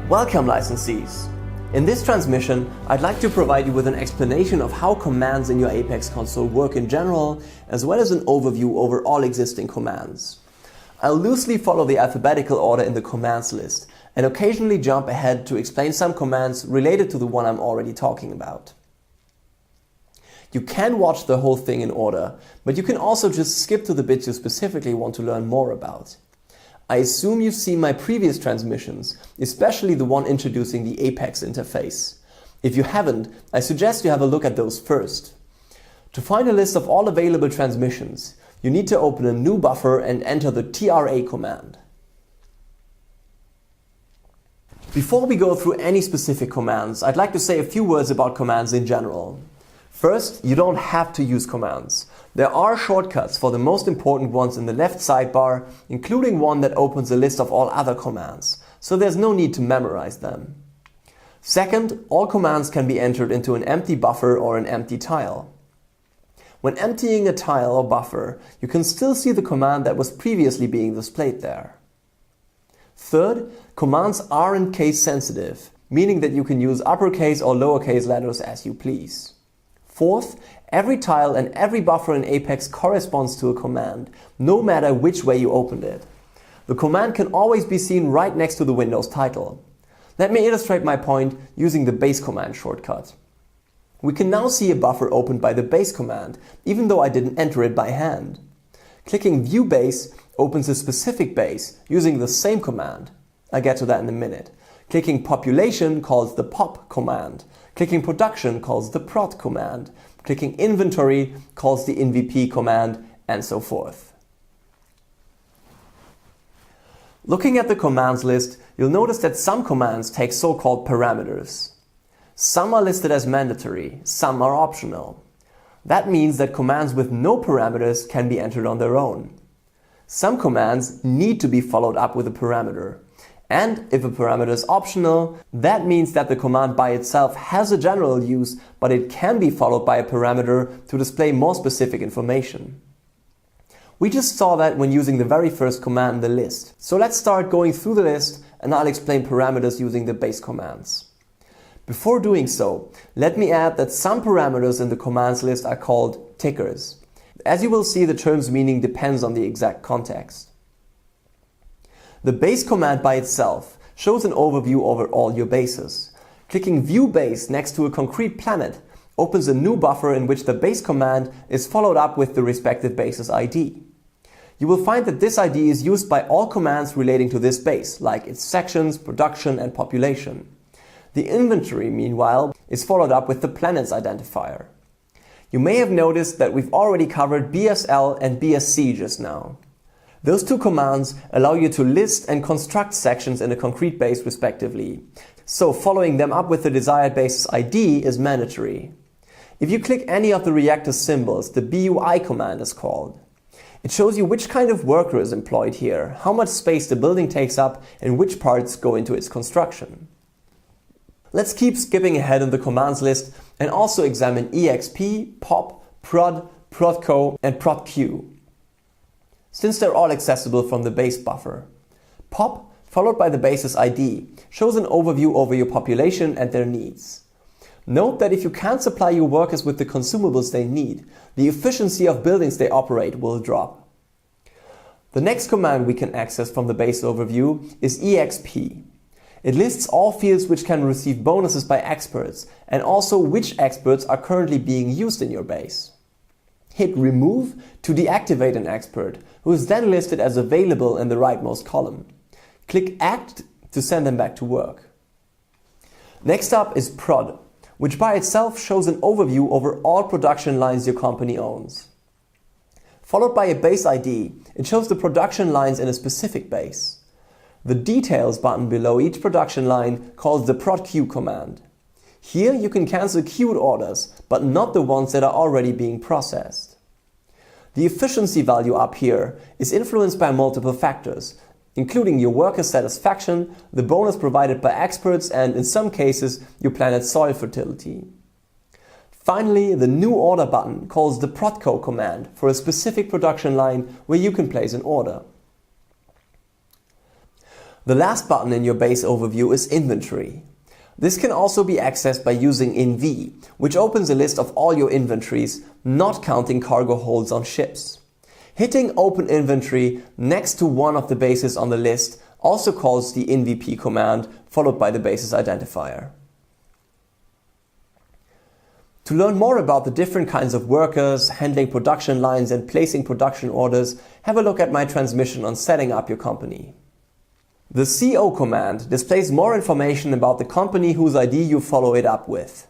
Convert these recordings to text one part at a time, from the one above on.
Welcome, licensees! In this transmission, I'd like to provide you with an explanation of how commands in your Apex console work in general, as well as an overview over all existing commands. I'll loosely follow the alphabetical order in the commands list, and occasionally jump ahead to explain some commands related to the one I'm already talking about. You can watch the whole thing in order, but you can also just skip to the bits you specifically want to learn more about. I assume you've seen my previous transmissions, especially the one introducing the Apex interface. If you haven't, I suggest you have a look at those first. To find a list of all available transmissions, you need to open a new buffer and enter the TRA command. Before we go through any specific commands, I'd like to say a few words about commands in general. First, you don't have to use commands. There are shortcuts for the most important ones in the left sidebar, including one that opens a list of all other commands, so there's no need to memorize them. Second, all commands can be entered into an empty buffer or an empty tile. When emptying a tile or buffer, you can still see the command that was previously being displayed there. Third, commands aren't case sensitive, meaning that you can use uppercase or lowercase letters as you please. Fourth, every tile and every buffer in Apex corresponds to a command, no matter which way you opened it. The command can always be seen right next to the Windows title. Let me illustrate my point using the base command shortcut. We can now see a buffer opened by the base command, even though I didn't enter it by hand. Clicking View Base opens a specific base using the same command. I'll get to that in a minute. Clicking Population calls the pop command. Clicking Production calls the prod command. Clicking Inventory calls the invp command, and so forth. Looking at the commands list, you'll notice that some commands take so-called parameters. Some are listed as mandatory, some are optional. That means that commands with no parameters can be entered on their own. Some commands need to be followed up with a parameter. And if a parameter is optional, that means that the command by itself has a general use, but it can be followed by a parameter to display more specific information. We just saw that when using the very first command in the list. So let's start going through the list and I'll explain parameters using the base commands. Before doing so, let me add that some parameters in the commands list are called tickers. As you will see, the term's meaning depends on the exact context. The base command by itself shows an overview over all your bases. Clicking View Base next to a concrete planet opens a new buffer in which the base command is followed up with the respective base's ID. You will find that this ID is used by all commands relating to this base, like its sections, production, and population. The inventory, meanwhile, is followed up with the planet's identifier. You may have noticed that we've already covered BSL and BSC just now. Those two commands allow you to list and construct sections in a concrete base respectively. So following them up with the desired base's ID is mandatory. If you click any of the reactor symbols, the BUI command is called. It shows you which kind of worker is employed here, how much space the building takes up, and which parts go into its construction. Let's keep skipping ahead in the commands list and also examine EXP, POP, PROD, PRODCO, and PRODQ. Since they're all accessible from the base buffer. POP, followed by the base's ID, shows an overview over your population and their needs. Note that if you can't supply your workers with the consumables they need, the efficiency of buildings they operate will drop. The next command we can access from the base overview is EXP. It lists all fields which can receive bonuses by experts and also which experts are currently being used in your base. Hit Remove to deactivate an expert, who is then listed as available in the rightmost column. Click Act to send them back to work. Next up is Prod, which by itself shows an overview over all production lines your company owns. Followed by a base ID, it shows the production lines in a specific base. The Details button below each production line calls the PRODQ command. Here you can cancel queued orders, but not the ones that are already being processed. The efficiency value up here is influenced by multiple factors, including your worker satisfaction, the bonus provided by experts, and in some cases, your planet's soil fertility. Finally, the New Order button calls the PRODCO command for a specific production line where you can place an order. The last button in your base overview is Inventory. This can also be accessed by using INV, which opens a list of all your inventories, not counting cargo holds on ships. Hitting Open Inventory next to one of the bases on the list also calls the INVP command, followed by the base's identifier. To learn more about the different kinds of workers, handling production lines and placing production orders, have a look at my transmission on setting up your company. The CO command displays more information about the company whose ID you follow it up with.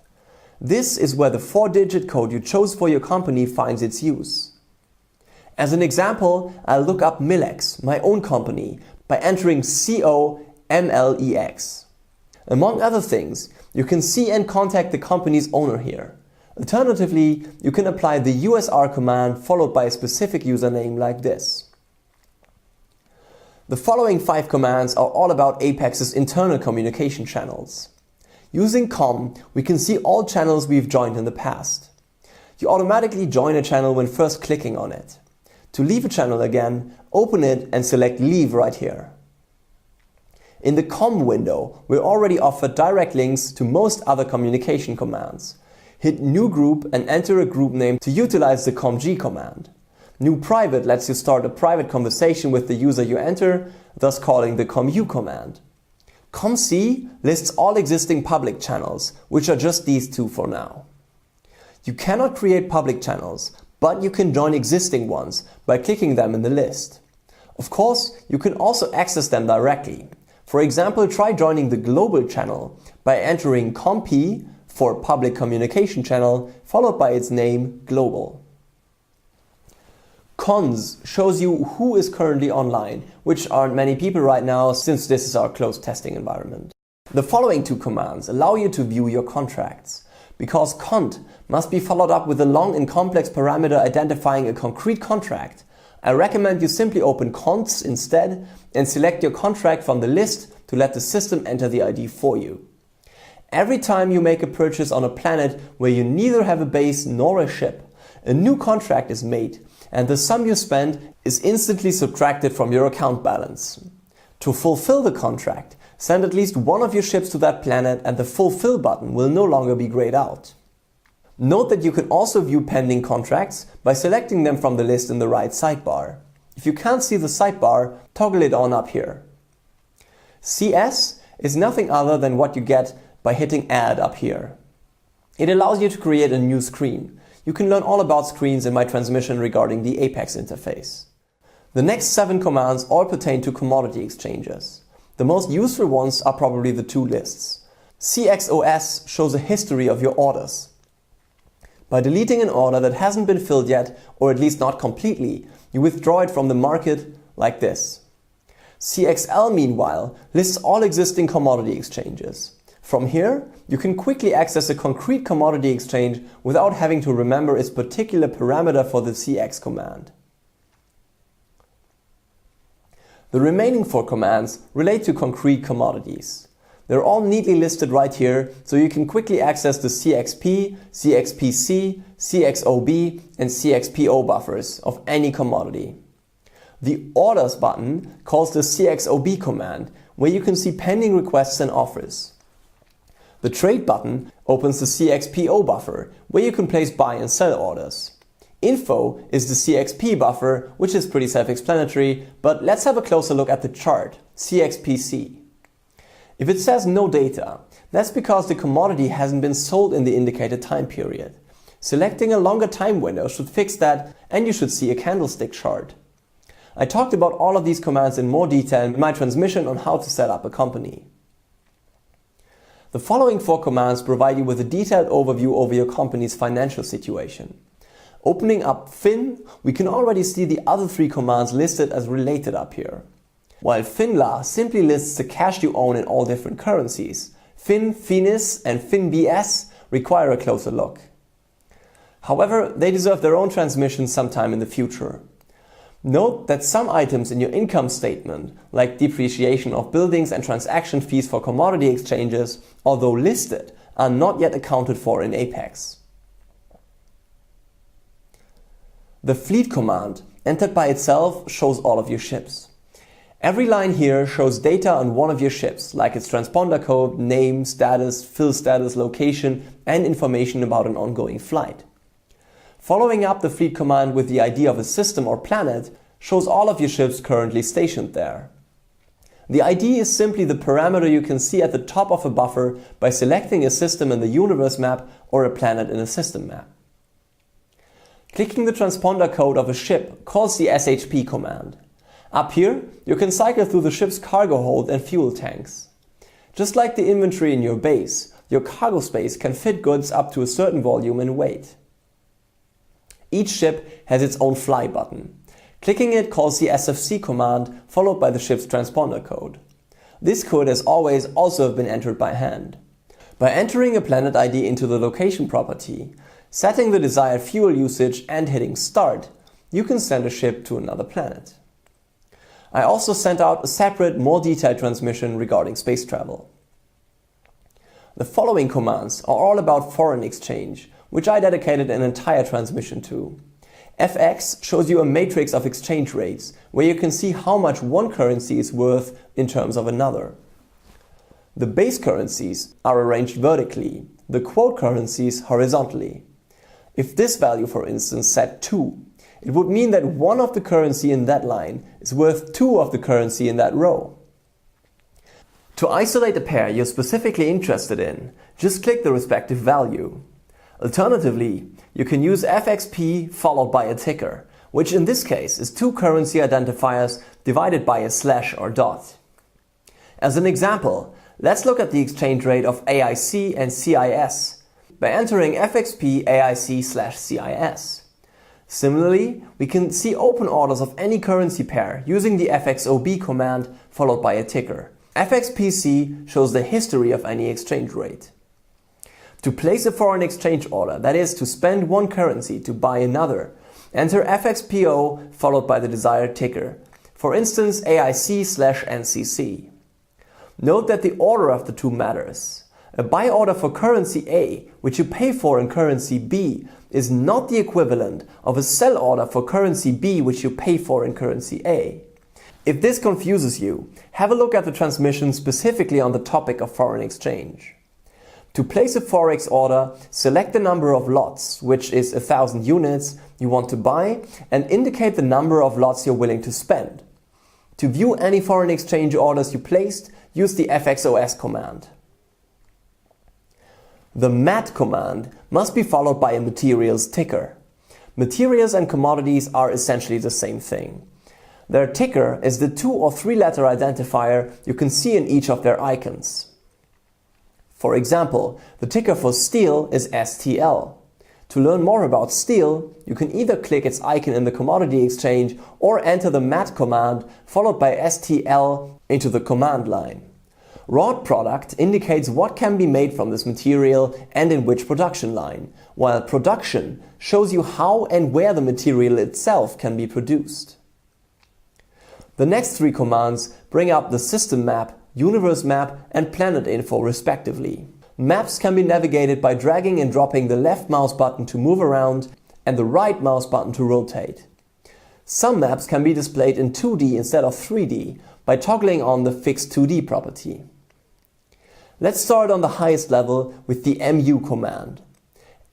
This is where the 4-digit code you chose for your company finds its use. As an example, I'll look up Millex, my own company, by entering COMLEX. Among other things, you can see and contact the company's owner here. Alternatively, you can apply the USR command followed by a specific username like this. The following 5 commands are all about Apex's internal communication channels. Using COM, we can see all channels we've joined in the past. You automatically join a channel when first clicking on it. To leave a channel again, open it and select Leave right here. In the COM window, we're already offered direct links to most other communication commands. Hit New Group and enter a group name to utilize the COMG command. New Private lets you start a private conversation with the user you enter, thus calling the COMU command. COMC lists all existing public channels, which are just these 2 for now. You cannot create public channels, but you can join existing ones by clicking them in the list. Of course, you can also access them directly. For example, try joining the global channel by entering COMP for Public Communication Channel, followed by its name, Global. CONTS shows you who is currently online, which aren't many people right now since this is our closed testing environment. The following 2 commands allow you to view your contracts. Because CONT must be followed up with a long and complex parameter identifying a concrete contract, I recommend you simply open CONTS instead and select your contract from the list to let the system enter the ID for you. Every time you make a purchase on a planet where you neither have a base nor a ship, a new contract is made and the sum you spend is instantly subtracted from your account balance. To fulfill the contract, send at least one of your ships to that planet and the Fulfill button will no longer be grayed out. Note that you can also view pending contracts by selecting them from the list in the right sidebar. If you can't see the sidebar, toggle it on up here. CS is nothing other than what you get by hitting Add up here. It allows you to create a new screen. You can learn all about screens in my transmission regarding the Apex interface. The next 7 commands all pertain to commodity exchanges. The most useful ones are probably the 2 lists. CXOS shows a history of your orders. By deleting an order that hasn't been filled yet, or at least not completely, you withdraw it from the market like this. CXL, meanwhile, lists all existing commodity exchanges. From here, you can quickly access a concrete commodity exchange without having to remember its particular parameter for the CX command. The remaining 4 commands relate to concrete commodities. They're all neatly listed right here, so you can quickly access the CXP, CXPC, CXOB, and CXPO buffers of any commodity. The Orders button calls the CXOB command, where you can see pending requests and offers. The Trade button opens the CXPO buffer, where you can place buy and sell orders. Info is the CXP buffer, which is pretty self-explanatory, but let's have a closer look at the chart, CXPC. If it says no data, that's because the commodity hasn't been sold in the indicated time period. Selecting a longer time window should fix that, and you should see a candlestick chart. I talked about all of these commands in more detail in my transmission on how to set up a company. The following 4 commands provide you with a detailed overview over your company's financial situation. Opening up Fin, we can already see the other 3 commands listed as related up here. While FinLA simply lists the cash you own in all different currencies, Fin, Finis and FinBS require a closer look. However, they deserve their own transmission sometime in the future. Note that some items in your income statement, like depreciation of buildings and transaction fees for commodity exchanges, although listed, are not yet accounted for in Apex. The Fleet command, entered by itself, shows all of your ships. Every line here shows data on one of your ships, like its transponder code, name, status, fill status, location, and information about an ongoing flight. Following up the fleet command with the ID of a system or planet shows all of your ships currently stationed there. The ID is simply the parameter you can see at the top of a buffer by selecting a system in the universe map or a planet in a system map. Clicking the transponder code of a ship calls the SHP command. Up here, you can cycle through the ship's cargo hold and fuel tanks. Just like the inventory in your base, your cargo space can fit goods up to a certain volume and weight. Each ship has its own fly button. Clicking it calls the SFC command, followed by the ship's transponder code. This could, as always, also have been entered by hand. By entering a planet ID into the location property, setting the desired fuel usage and hitting start, you can send a ship to another planet. I also sent out a separate, more detailed transmission regarding space travel. The following commands are all about foreign exchange, which I dedicated an entire transmission to. FX shows you a matrix of exchange rates, where you can see how much one currency is worth in terms of another. The base currencies are arranged vertically, the quote currencies horizontally. If this value, for instance, set 2, it would mean that one of the currency in that line is worth 2 of the currency in that row. To isolate a pair you're specifically interested in, just click the respective value. Alternatively, you can use FXP followed by a ticker, which in this case is 2 currency identifiers divided by a slash or dot. As an example, let's look at the exchange rate of AIC and CIS by entering FXP AIC/CIS. Similarly, we can see open orders of any currency pair using the FXOB command followed by a ticker. FXPC shows the history of any exchange rate. To place a foreign exchange order, that is, to spend one currency to buy another, enter FXPO followed by the desired ticker, for instance AIC/NCC. Note that the order of the two matters. A buy order for currency A, which you pay for in currency B, is not the equivalent of a sell order for currency B, which you pay for in currency A. If this confuses you, have a look at the transmission specifically on the topic of foreign exchange. To place a forex order, select the number of lots, which is 1,000 units, you want to buy, and indicate the number of lots you're willing to spend. To view any foreign exchange orders you placed, use the FXOS command. The MAT command must be followed by a materials ticker. Materials and commodities are essentially the same thing. Their ticker is the 2 or 3 letter identifier you can see in each of their icons. For example, the ticker for steel is STL. To learn more about steel, you can either click its icon in the commodity exchange or enter the MAT command followed by STL into the command line. Wrought product indicates what can be made from this material and in which production line, while production shows you how and where the material itself can be produced. The next 3 commands bring up the system map, universe map, and planet info respectively. Maps can be navigated by dragging and dropping the left mouse button to move around and the right mouse button to rotate. Some maps can be displayed in 2D instead of 3D by toggling on the fixed 2D property. Let's start on the highest level with the MU command.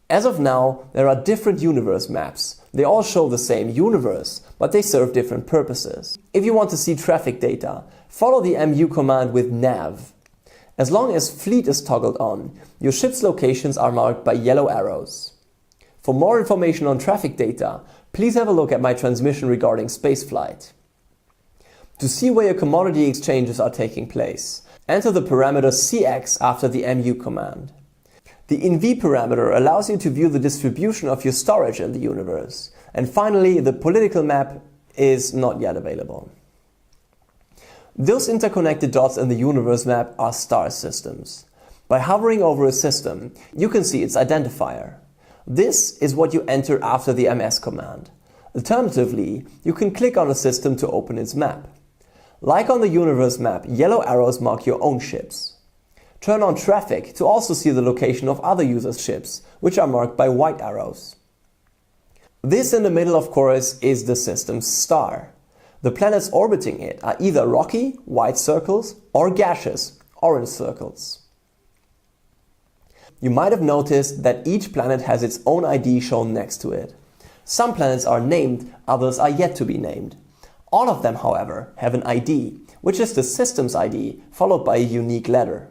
As of now, there are different universe maps. They all show the same universe, but they serve different purposes. If you want to see traffic data, follow the MU command with nav. As long as fleet is toggled on, your ship's locations are marked by yellow arrows. For more information on traffic data, please have a look at my transmission regarding spaceflight. To see where your commodity exchanges are taking place, enter the parameter CX after the MU command. The INV parameter allows you to view the distribution of your storage in the universe. And finally, the political map is not yet available. Those interconnected dots in the universe map are star systems. By hovering over a system, you can see its identifier. This is what you enter after the MS command. Alternatively, you can click on a system to open its map. Like on the universe map, yellow arrows mark your own ships. Turn on traffic to also see the location of other users' ships, which are marked by white arrows. This in the middle, of course, is the system's star. The planets orbiting it are either rocky, white circles, or gaseous, orange circles. You might have noticed that each planet has its own ID shown next to it. Some planets are named, others are yet to be named. All of them, however, have an ID, which is the system's ID, followed by a unique letter.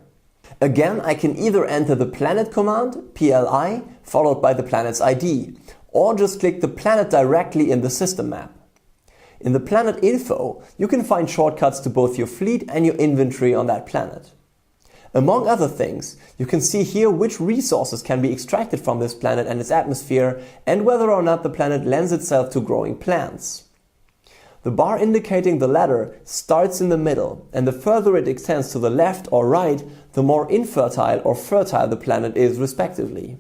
Again, I can either enter the planet command, PLI, followed by the planet's ID, or just click the planet directly in the system map. In the planet info, you can find shortcuts to both your fleet and your inventory on that planet. Among other things, you can see here which resources can be extracted from this planet and its atmosphere, and whether or not the planet lends itself to growing plants. The bar indicating the ladder starts in the middle, and the further it extends to the left or right, the more infertile or fertile the planet is respectively.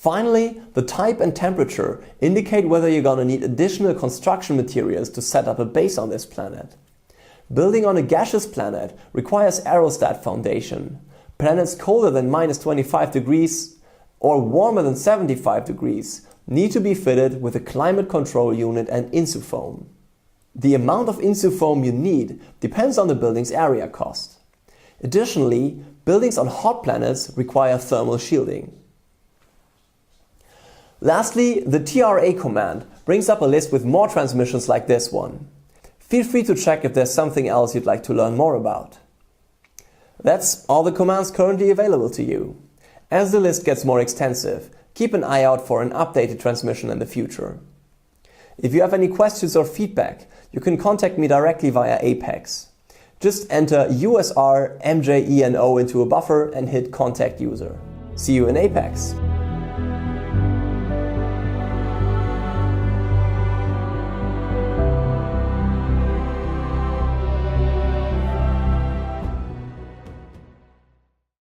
Finally, the type and temperature indicate whether you're going to need additional construction materials to set up a base on this planet. Building on a gaseous planet requires aerostat foundation. Planets colder than -25 degrees or warmer than 75 degrees need to be fitted with a climate control unit and insufoam. The amount of insufoam you need depends on the building's area cost. Additionally, buildings on hot planets require thermal shielding. Lastly, the TRA command brings up a list with more transmissions like this one. Feel free to check if there's something else you'd like to learn more about. That's all the commands currently available to you. As the list gets more extensive, keep an eye out for an updated transmission in the future. If you have any questions or feedback, you can contact me directly via Apex. Just enter USR MJENO into a buffer and hit Contact User. See you in Apex!